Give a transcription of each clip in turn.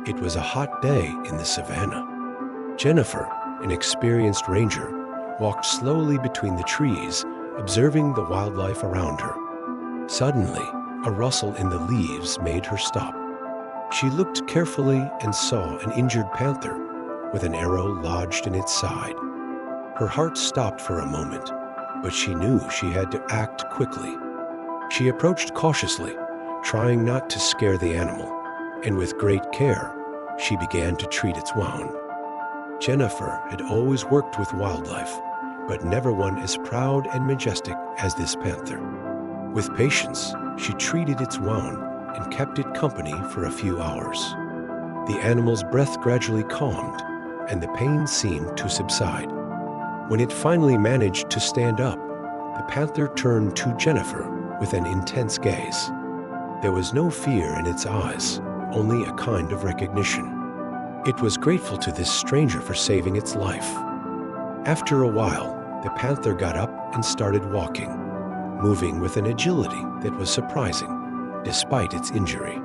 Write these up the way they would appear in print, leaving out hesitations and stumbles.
It was a hot day in the savannah. Jennifer, an experienced ranger, walked slowly between the trees, observing the wildlife around her. Suddenly, a rustle in the leaves made her stop. She looked carefully and saw an injured panther with an arrow lodged in its side. Her heart stopped for a moment, but she knew she had to act quickly. She approached cautiously, trying not to scare the animal, and with great care, she began to treat its wound. Jennifer had always worked with wildlife, but never one as proud and majestic as this panther. With patience, she treated its wound and kept it company for a few hours. The animal's breath gradually calmed, and the pain seemed to subside. When it finally managed to stand up, the panther turned to Jennifer with an intense gaze. There was no fear in its eyes, only a kind of recognition. It was grateful to this stranger for saving its life. After a while, the panther got up and started walking, moving with an agility that was surprising, despite its injury.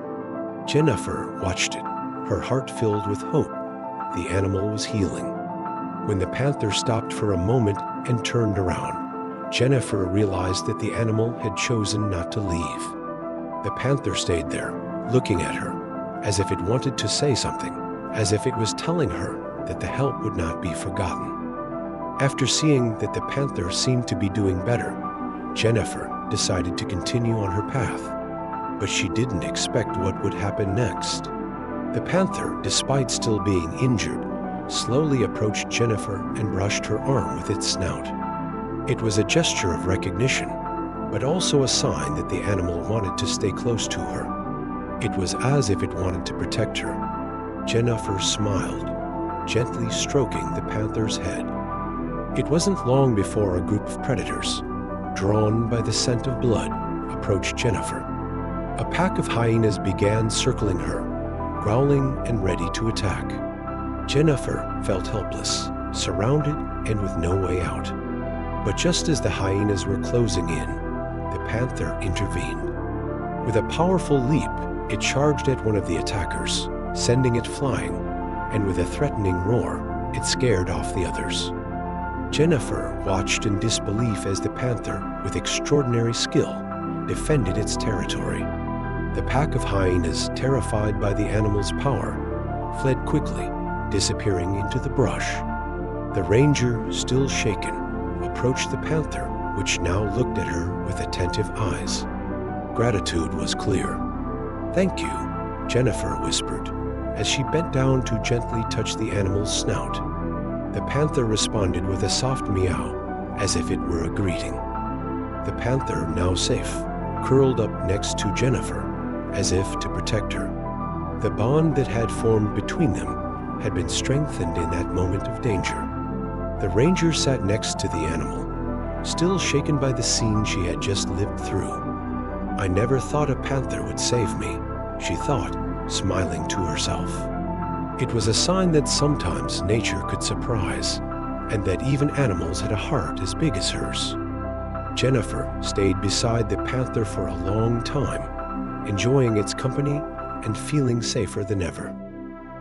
Jennifer watched it, her heart filled with hope. The animal was healing. When the panther stopped for a moment and turned around, Jennifer realized that the animal had chosen not to leave. The panther stayed there, looking at her, as if it wanted to say something, as if it was telling her that the help would not be forgotten. After seeing that the panther seemed to be doing better, Jennifer decided to continue on her path, but she didn't expect what would happen next. The panther, despite still being injured, slowly approached Jennifer and brushed her arm with its snout. It was a gesture of recognition, but also a sign that the animal wanted to stay close to her. It was as if it wanted to protect her. Jennifer smiled, gently stroking the panther's head. It wasn't long before a group of predators, drawn by the scent of blood, approached Jennifer. A pack of hyenas began circling her, growling and ready to attack. Jennifer felt helpless, surrounded and with no way out. But just as the hyenas were closing in, the panther intervened. With a powerful leap, it charged at one of the attackers, sending it flying, and with a threatening roar, it scared off the others. Jennifer watched in disbelief as the panther, with extraordinary skill, defended its territory. The pack of hyenas, terrified by the animal's power, fled quickly, disappearing into the brush. The ranger, still shaken, approached the panther, which now looked at her with attentive eyes. Gratitude was clear. "Thank you," Jennifer whispered, as she bent down to gently touch the animal's snout. The panther responded with a soft meow, as if it were a greeting. The panther, now safe, curled up next to Jennifer, as if to protect her. The bond that had formed between them had been strengthened in that moment of danger. The ranger sat next to the animal, still shaken by the scene she had just lived through. "I never thought a panther would save me," she thought, smiling to herself. It was a sign that sometimes nature could surprise, and that even animals had a heart as big as hers. Jennifer stayed beside the panther for a long time, enjoying its company and feeling safer than ever.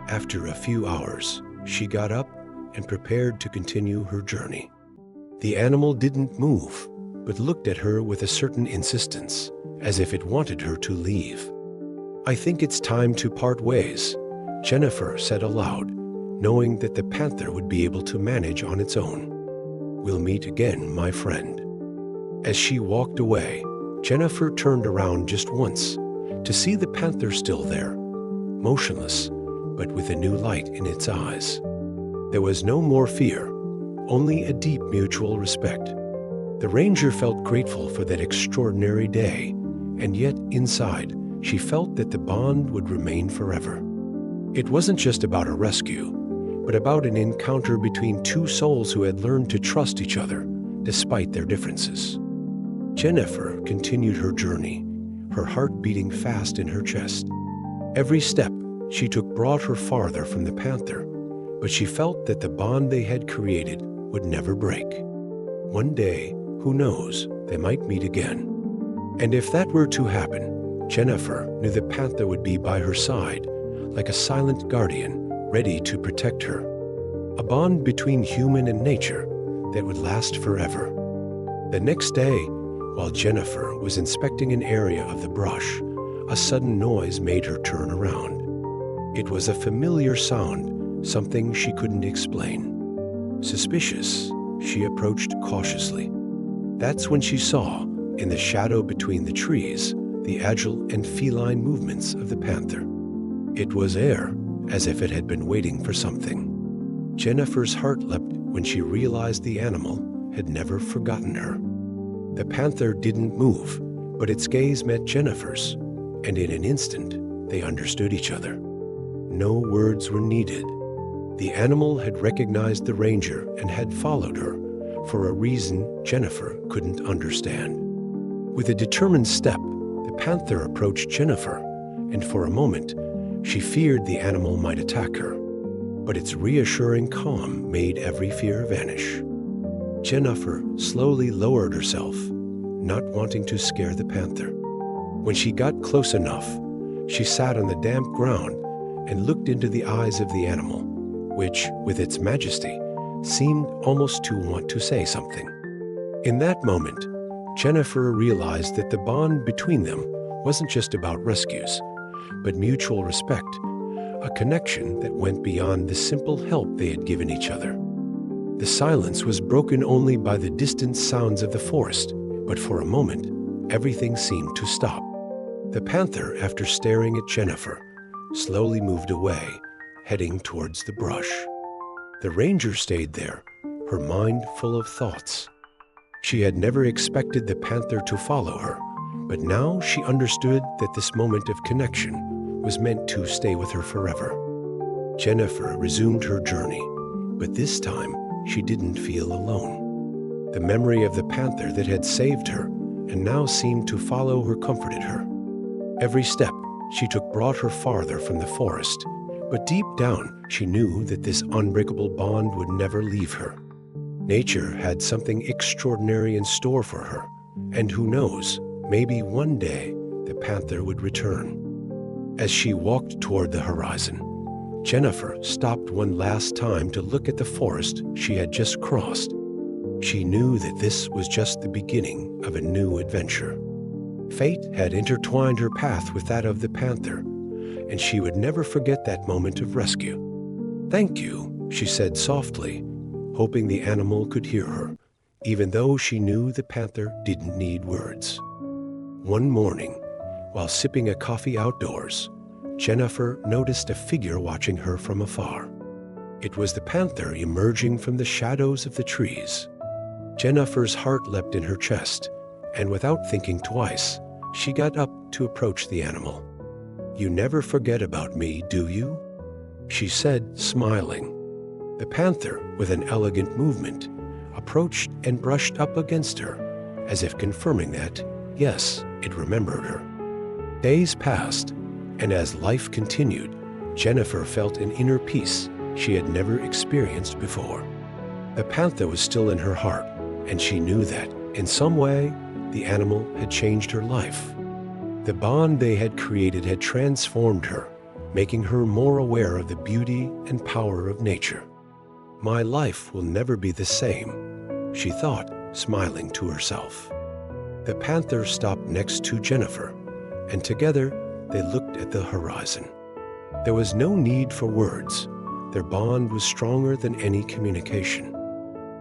After a few hours, she got up and prepared to continue her journey. The animal didn't move, but looked at her with a certain insistence, as if it wanted her to leave. "I think it's time to part ways," Jennifer said aloud, knowing that the panther would be able to manage on its own. "We'll meet again, my friend." As she walked away, Jennifer turned around just once to see the panther still there, motionless, but with a new light in its eyes. There was no more fear, only a deep mutual respect. The ranger felt grateful for that extraordinary day, and yet inside, she felt that the bond would remain forever. It wasn't just about a rescue, but about an encounter between two souls who had learned to trust each other, despite their differences. Jennifer continued her journey, her heart beating fast in her chest. Every step she took brought her farther from the panther, but she felt that the bond they had created would never break. One day, who knows, they might meet again. And if that were to happen, Jennifer knew the panther would be by her side, like a silent guardian ready to protect her. A bond between human and nature that would last forever. The next day, while Jennifer was inspecting an area of the brush, a sudden noise made her turn around. It was a familiar sound, something she couldn't explain. Suspicious, she approached cautiously. That's when she saw, in the shadow between the trees, the agile and feline movements of the panther. It was air, as if it had been waiting for something. Jennifer's heart leapt when she realized the animal had never forgotten her. The panther didn't move, but its gaze met Jennifer's, and in an instant, they understood each other. No words were needed. The animal had recognized the ranger and had followed her for a reason Jennifer couldn't understand. With a determined step, the panther approached Jennifer, and for a moment, she feared the animal might attack her. But its reassuring calm made every fear vanish. Jennifer slowly lowered herself, not wanting to scare the panther. When she got close enough, she sat on the damp ground and looked into the eyes of the animal, which, with its majesty, seemed almost to want to say something. In that moment, Jennifer realized that the bond between them wasn't just about rescues, but mutual respect, a connection that went beyond the simple help they had given each other. The silence was broken only by the distant sounds of the forest, but for a moment, everything seemed to stop. The panther, after staring at Jennifer, slowly moved away, heading towards the brush. The ranger stayed there, her mind full of thoughts. She had never expected the panther to follow her, but now she understood that this moment of connection was meant to stay with her forever. Jennifer resumed her journey, but this time she didn't feel alone. The memory of the panther that had saved her and now seemed to follow her comforted her. Every step she took brought her farther from the forest, but deep down she knew that this unbreakable bond would never leave her. Nature had something extraordinary in store for her, and who knows, maybe one day the panther would return. As she walked toward the horizon, Jennifer stopped one last time to look at the forest she had just crossed. She knew that this was just the beginning of a new adventure. Fate had intertwined her path with that of the panther, and she would never forget that moment of rescue. "Thank you," she said softly, hoping the animal could hear her, even though she knew the panther didn't need words. One morning, while sipping a coffee outdoors, Jennifer noticed a figure watching her from afar. It was the panther emerging from the shadows of the trees. Jennifer's heart leapt in her chest, and without thinking twice, she got up to approach the animal. "You never forget about me, do you?" she said, smiling. The panther, with an elegant movement, approached and brushed up against her, as if confirming that, yes, it remembered her. Days passed, and as life continued, Jennifer felt an inner peace she had never experienced before. The panther was still in her heart, and she knew that, in some way, the animal had changed her life. The bond they had created had transformed her, making her more aware of the beauty and power of nature. "My life will never be the same," she thought, smiling to herself. The panther stopped next to Jennifer, and together they looked at the horizon. There was no need for words. Their bond was stronger than any communication.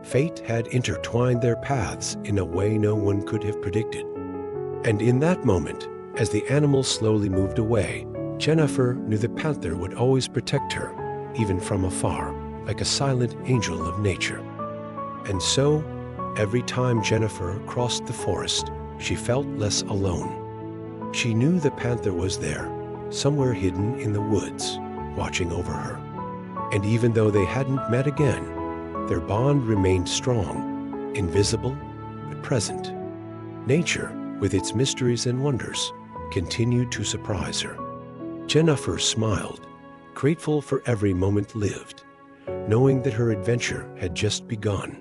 Fate had intertwined their paths in a way no one could have predicted. And in that moment, as the animal slowly moved away, Jennifer knew the panther would always protect her, even from afar, like a silent angel of nature. And so, every time Jennifer crossed the forest, she felt less alone. She knew the panther was there, somewhere hidden in the woods, watching over her. And even though they hadn't met again, their bond remained strong, invisible, but present. Nature, with its mysteries and wonders, continued to surprise her. Jennifer smiled, grateful for every moment lived, knowing that her adventure had just begun.